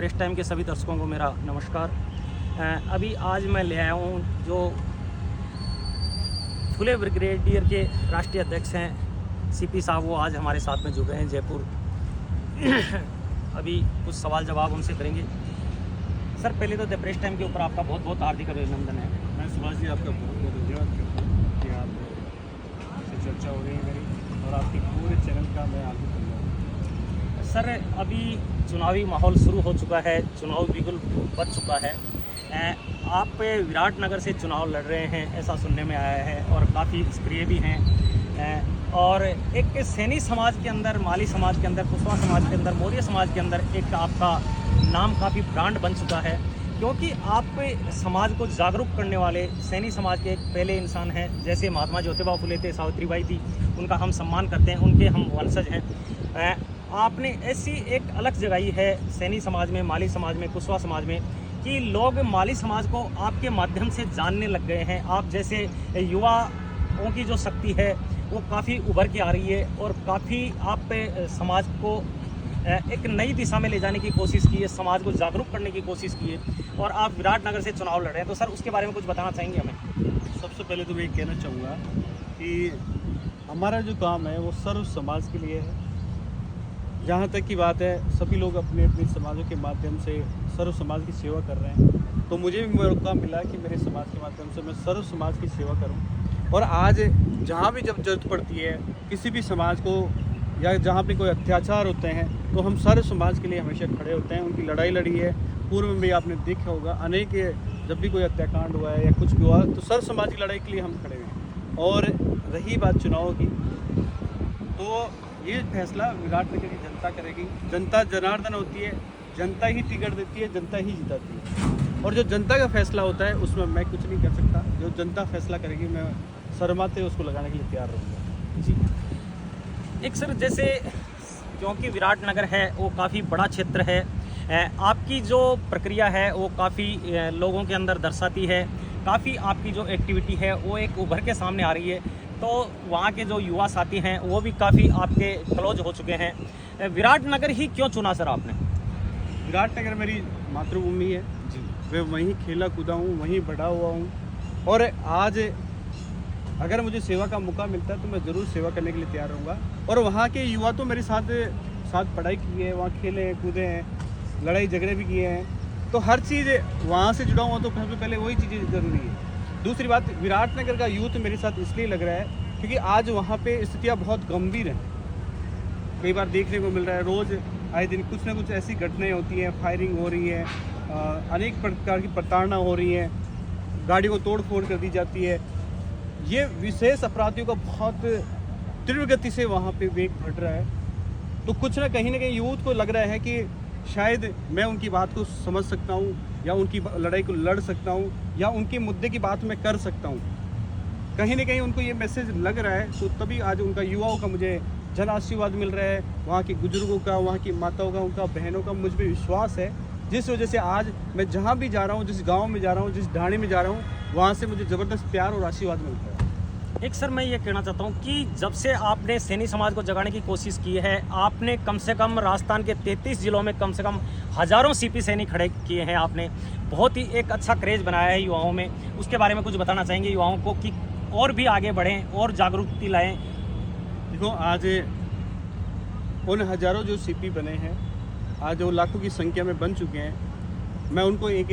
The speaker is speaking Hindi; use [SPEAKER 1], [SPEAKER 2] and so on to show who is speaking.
[SPEAKER 1] प्रेस टाइम के सभी दर्शकों को मेरा नमस्कार। अभी आज मैं ले आया हूँ जो फुले ब्रिगेडियर के राष्ट्रीय अध्यक्ष हैं सीपी साहब, वो आज हमारे साथ में जुड़े हैं जयपुर। अभी कुछ सवाल जवाब उनसे करेंगे। सर, पहले तो द प्रेस टाइम के ऊपर आपका बहुत बहुत हार्दिक अभिनंदन है।
[SPEAKER 2] मैं सुभाष जी आपका बहुत बहुत धन्यवाद करता हूँ कि आपसे चर्चा हो रही है मेरी, और आपके पूरे चैनल का मैं आपको धन्यवाद।
[SPEAKER 1] सर, अभी चुनावी माहौल शुरू हो चुका है, चुनाव बिगुल बच चुका है। आप विराटनगर से चुनाव लड़ रहे हैं ऐसा सुनने में आया है, और काफ़ी सक्रिय भी हैं। और एक सैनी समाज के अंदर, माली समाज के अंदर, कुशवाहा समाज के अंदर, मौर्य समाज के अंदर एक आपका नाम काफ़ी ब्रांड बन चुका है, क्योंकि आप समाज को जागरूक करने वाले सैनी समाज के एक पहले इंसान हैं। जैसे महात्मा ज्योतिबा फुले थे, सावित्रीबाई थी, उनका हम सम्मान करते हैं, उनके हम वंशज हैं। आपने ऐसी एक अलग जगाई है सैनी समाज में, माली समाज में, कुशवाहा समाज में, कि लोग माली समाज को आपके माध्यम से जानने लग गए हैं। आप जैसे युवाओं की जो शक्ति है वो काफ़ी उभर के आ रही है, और काफ़ी आप समाज को एक नई दिशा में ले जाने की कोशिश की है, समाज को जागरूक करने की कोशिश की है, और आप विराटनगर से चुनाव लड़ रहे हैं। तो सर, उसके बारे में कुछ बताना चाहेंगे हमें?
[SPEAKER 2] सबसे पहले तो मैं ये कहना चाहूँगा कि हमारा जो काम है वो सर्व समाज के लिए है। जहाँ तक की बात है, सभी लोग अपने अपने समाजों के माध्यम से सर्व समाज की सेवा कर रहे हैं, तो मुझे भी मौका मिला कि मेरे समाज के माध्यम से मैं सर्व समाज की सेवा करूं। और आज जहाँ भी जब जरूरत पड़ती है किसी भी समाज को, या जहाँ पे कोई अत्याचार होते हैं, तो हम सर्व समाज के लिए हमेशा खड़े होते हैं। उनकी लड़ाई लड़ी है, पूर्व में भी आपने देखा होगा, अनेक जब भी कोई हत्याकांड हुआ है या कुछ भी हुआ तो सर्व समाज की लड़ाई के लिए हम खड़े हैं। और रही बात चुनाव की, तो ये फैसला विराटनगर की जनता करेगी। जनता जनार्दन होती है, जनता ही टिकट देती है, जनता ही जिताती है, और जो जनता का फैसला होता है उसमें मैं कुछ नहीं कर सकता। जो जनता फैसला करेगी, मैं सरमाते उसको लगाने के लिए तैयार रहूँगा जी।
[SPEAKER 1] एक सर, जैसे क्योंकि विराटनगर है वो काफ़ी बड़ा क्षेत्र है, आपकी जो प्रक्रिया है वो काफ़ी लोगों के अंदर दर्शाती है, काफ़ी आपकी जो एक्टिविटी है वो एक उभर के सामने आ रही है। तो वहाँ के जो युवा साथी हैं वो भी काफ़ी आपके क्लोज हो चुके हैं। विराटनगर ही क्यों चुना सर आपने?
[SPEAKER 2] विराटनगर मेरी मातृभूमि है जी, मैं वहीं खेला कूदा हूँ, वहीं बड़ा हुआ हूँ, और आज अगर मुझे सेवा का मौका मिलता है तो मैं ज़रूर सेवा करने के लिए तैयार रहूँगा। और वहाँ के युवा तो मेरे साथ पढ़ाई की है, वहाँ खेले हैं, कूदे हैं, लड़ाई झगड़े भी किए हैं, तो हर चीज़ वहाँ से जुड़ा हुआ, तो सबसे पहले वही चीज़ें ज़रूरी है। दूसरी बात, विराटनगर का यूथ मेरे साथ इसलिए लग रहा है क्योंकि आज वहाँ पे स्थितियाँ बहुत गंभीर हैं। कई बार देखने को मिल रहा है, रोज़ आए दिन कुछ ना कुछ ऐसी घटनाएं होती हैं, फायरिंग हो रही है, अनेक प्रकार की प्रताड़ना हो रही है, गाड़ियों को तोड़ फोड़ कर दी जाती है। ये विशेष अपराधियों का बहुत तीव्र गति से वहाँ पे वेग बढ़ रहा है। तो कुछ ना कहीं यूथ को लग रहा है कि शायद मैं उनकी बात को समझ सकता हूँ, या उनकी लड़ाई को लड़ सकता हूँ, या उनके मुद्दे की बात मैं कर सकता हूँ। कहीं ना कहीं उनको ये मैसेज लग रहा है, तो तभी आज उनका युवाओं का मुझे जन आशीर्वाद मिल रहा है, वहाँ के बुजुर्गों का, वहाँ की माताओं का, उनका बहनों का मुझ पर विश्वास है, जिस वजह से आज मैं जहाँ भी जा रहा हूँ, जिस गाँव में जा रहा हूँ, जिस ढाणी में जा रहा हूँ, वहाँ से मुझे ज़बरदस्त प्यार और आशीर्वाद मिलता है।
[SPEAKER 1] एक सर, मैं ये कहना चाहता हूँ कि जब से आपने सैनी समाज को जगाने की कोशिश की है, आपने कम से कम राजस्थान के 33 जिलों में कम से कम हज़ारों सीपी सैनी खड़े किए हैं। आपने बहुत ही एक अच्छा क्रेज़ बनाया है युवाओं में। उसके बारे में कुछ बताना चाहेंगे युवाओं को कि और भी आगे बढ़ें और जागरूकता लाएँ?
[SPEAKER 2] देखो, आज उन हज़ारों जो सीपी बने हैं, आज वो लाखों की संख्या में बन चुके हैं, मैं उनको एक